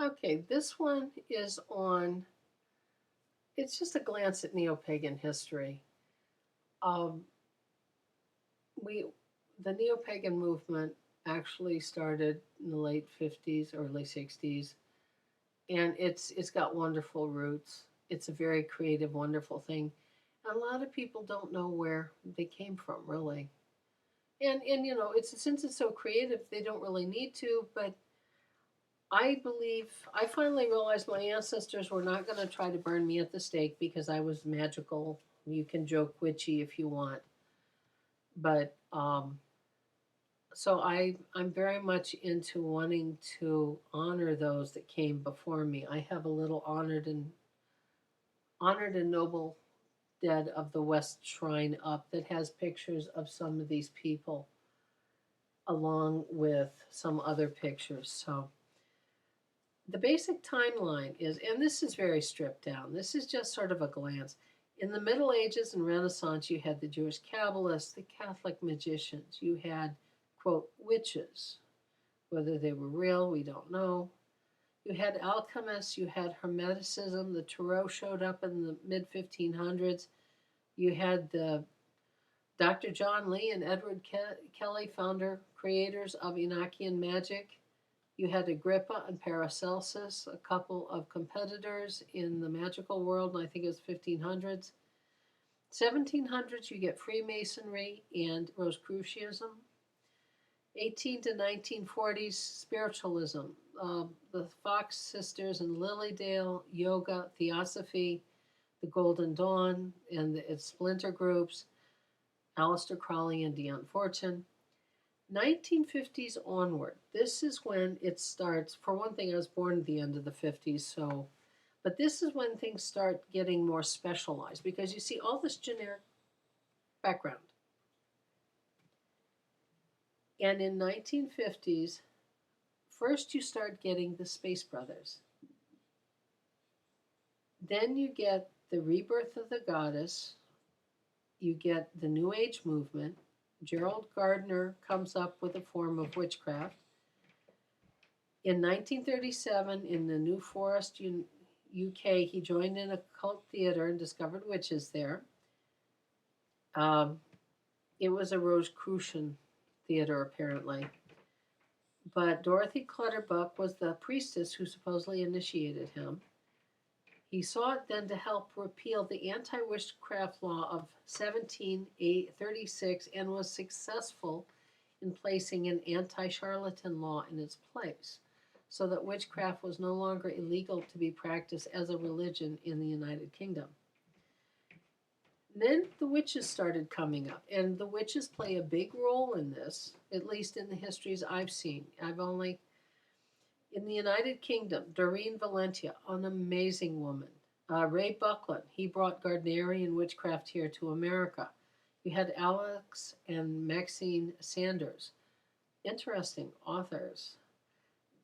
Okay, this one is on, it's just a glance at Neo Pagan history. Um, we, the Neo Pagan movement actually started in the late 50s, early 60s, and it's got wonderful roots. It's a very creative, wonderful thing. And a lot of people don't know where they came from, really. And it's since it's so creative, they don't really need to. But I believe I finally realized my ancestors were not going to try to burn me at the stake because I was magical. You can joke witchy if you want, but so I'm very much into wanting to honor those that came before me. I have a little honored and noble dead of the West Shrine up that has pictures of some of these people along with some other pictures. So the basic timeline is, and this is very stripped down, this is just sort of a glance. In the Middle Ages and Renaissance, you had the Jewish Kabbalists, the Catholic magicians, you had, quote, witches. Whether they were real, we don't know. You had alchemists, you had Hermeticism, the Tarot showed up in the mid 1500s. You had the Dr. John Lee and Edward Kelly, founder, creators of Enochian magic. You had Agrippa and Paracelsus, a couple of competitors in the magical world, and I think it was 1500s. 1700s, you get Freemasonry and Rosicrucianism. 18 to 1940s, spiritualism. The Fox Sisters and Lilydale, yoga, theosophy, the Golden Dawn and its splinter groups, Aleister Crowley and Dion Fortune. 1950s onward, this is when it starts. For one thing, I was born at the end of the 50s, so, but this is when things start getting more specialized because you see all this generic background. And in 1950s, first you start getting the Space Brothers. Then you get the rebirth of the goddess. You get the New Age movement. Gerald Gardner comes up with a form of witchcraft. In 1937, in the New Forest, UK, he joined an occult theater and discovered witches there. Um, it was a Rosicrucian theater, apparently. But Dorothy Clutterbuck was the priestess who supposedly initiated him. He sought then to help repeal the anti witchcraft law of 1736 and was successful in placing an anti charlatan law in its place, so that witchcraft was no longer illegal to be practiced as a religion in the United Kingdom. Then the witches started coming up, and the witches play a big role in this, at least in the histories I've seen. In the United Kingdom, Doreen Valentia, an amazing woman. Ray Buckland, he brought Gardnerian witchcraft here to America. You had Alex and Maxine Sanders, interesting authors.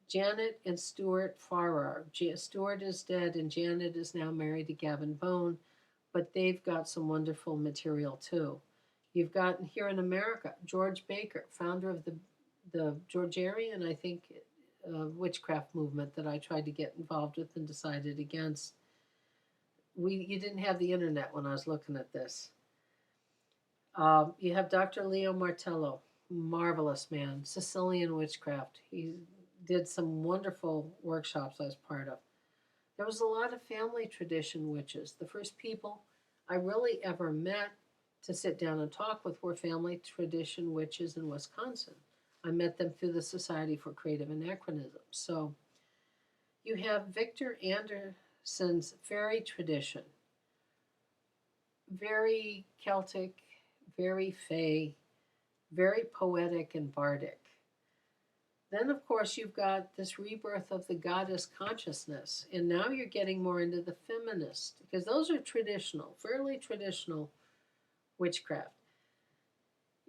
Janet and Stuart Farrar. Stuart is dead and Janet is now married to Gavin Bone, but they've got some wonderful material too. You've got here in America George Baker, founder of the Georgian, I think, witchcraft movement that I tried to get involved with and decided against. You didn't have the internet when I was looking at this. You have Dr. Leo Martello, marvelous man, Sicilian witchcraft. He did some wonderful workshops I was part of. There was a lot of family tradition witches. The first people I really ever met to sit down and talk with were family tradition witches in Wisconsin. I met them through the Society for Creative Anachronism. So you have Victor Anderson's fairy tradition, very Celtic, very fey, very poetic and bardic. Then, of course, you've got this rebirth of the goddess consciousness, and now you're getting more into the feminist, because those are traditional, fairly traditional witchcraft.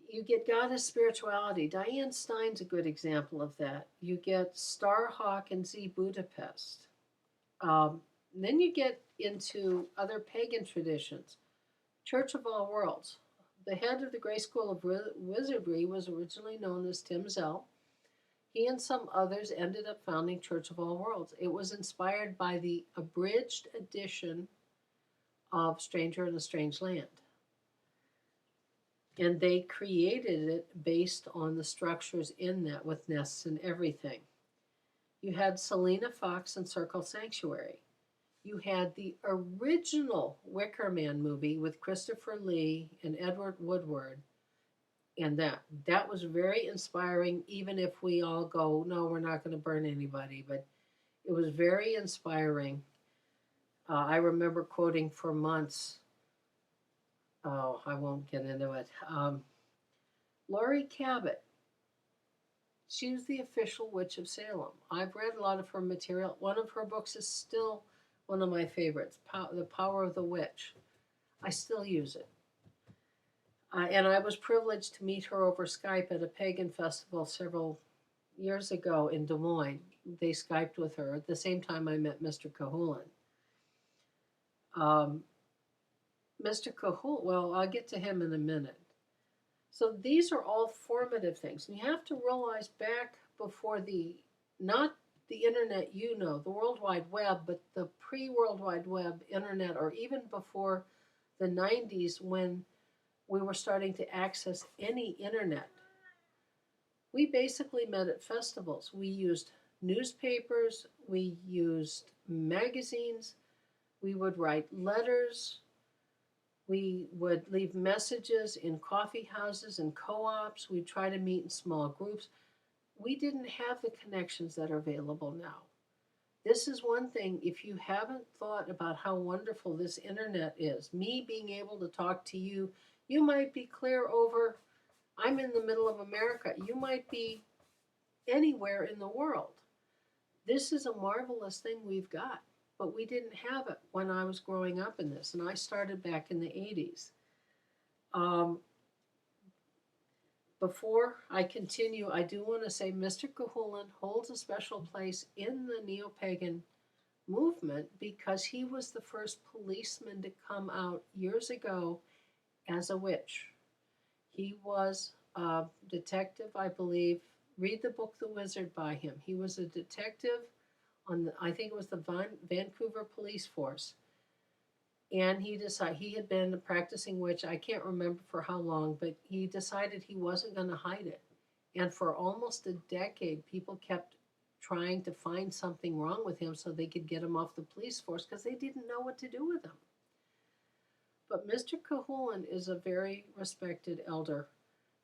You get goddess spirituality. Diane Stein's a good example of that. You get Starhawk and Z Budapest. Then you get into other pagan traditions. Church of All Worlds. The head of the Grey School of Wizardry was originally known as Tim Zell. He and some others ended up founding Church of All Worlds. It was inspired by the abridged edition of Stranger in a Strange Land. And they created it based on the structures in that with nests and everything. You had Selena Fox and Circle Sanctuary. You had the original Wicker Man movie with Christopher Lee and Edward Woodward. And that was very inspiring, even if we all go, no, we're not going to burn anybody. But it was very inspiring. I remember quoting for months. Oh, I won't get into it. Laurie Cabot. She was the official witch of Salem. I've read a lot of her material. One of her books is still one of my favorites, The Power of the Witch. I still use it. And I was privileged to meet her over Skype at a pagan festival several years ago in Des Moines. They Skyped with her at the same time I met Mr. Cahulan. Mr. Cahulan, well, I'll get to him in a minute. So these are all formative things. And you have to realize back before not the internet, the World Wide Web, but the pre-World Wide Web internet, or even before the 90s when we were starting to access any internet. We basically met at festivals. We used newspapers, we used magazines, we would write letters, we would leave messages in coffee houses and co-ops. We'd try to meet in small groups. We didn't have the connections that are available now. This is one thing, if you haven't thought about how wonderful this internet is, me being able to talk to you, you might be clear over, I'm in the middle of America. You might be anywhere in the world. This is a marvelous thing we've got. But we didn't have it when I was growing up in this, and I started back in the 80s. Before I continue, I do want to say Mr. Cahulan holds a special place in the Neo Pagan movement because he was the first policeman to come out years ago as a witch. He was a detective, I believe. Read the book The Wizard by him. He was a detective I think it was the Vancouver Police Force. And he had been a practicing witch, I can't remember for how long, but he decided he wasn't going to hide it. And for almost a decade, people kept trying to find something wrong with him so they could get him off the police force because they didn't know what to do with him. But Mr. Cahulan is a very respected elder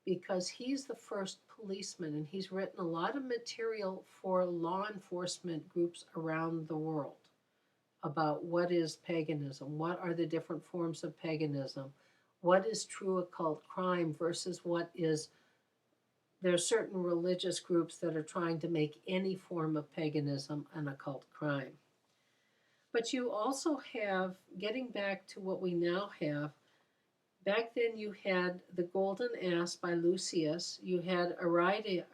because he's the first policeman, and he's written a lot of material for law enforcement groups around the world about what is paganism, what are the different forms of paganism, what is true occult crime versus there are certain religious groups that are trying to make any form of paganism an occult crime. But you also have, getting back to what we now have, back then you had The Golden Ass by Lucius. You had Aradia,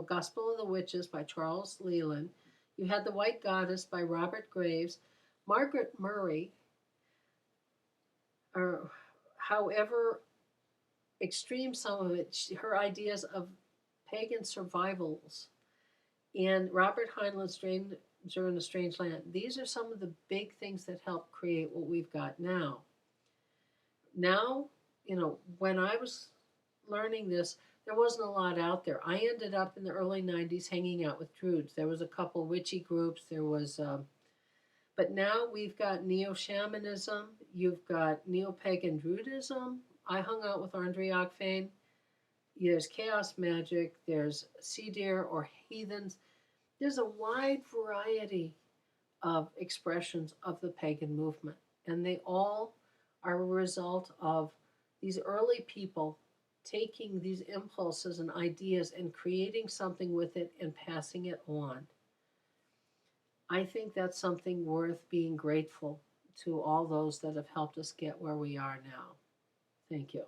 Gospel of the Witches by Charles Leland. You had The White Goddess by Robert Graves. Margaret Murray, however extreme some of it, her ideas of pagan survivals. And Robert Heinlein's Stranger in a Strange Land. These are some of the big things that help create what we've got now. Now, when I was learning this, there wasn't a lot out there. I ended up in the early 90s hanging out with Druids. There was a couple witchy groups. But now we've got neo-shamanism. You've got neo-pagan Druidism. I hung out with Andre Akfane. There's chaos magic. There's sea deer or heathens. There's a wide variety of expressions of the pagan movement. And they all are a result of these early people taking these impulses and ideas and creating something with it and passing it on. I think that's something worth being grateful to all those that have helped us get where we are now. Thank you.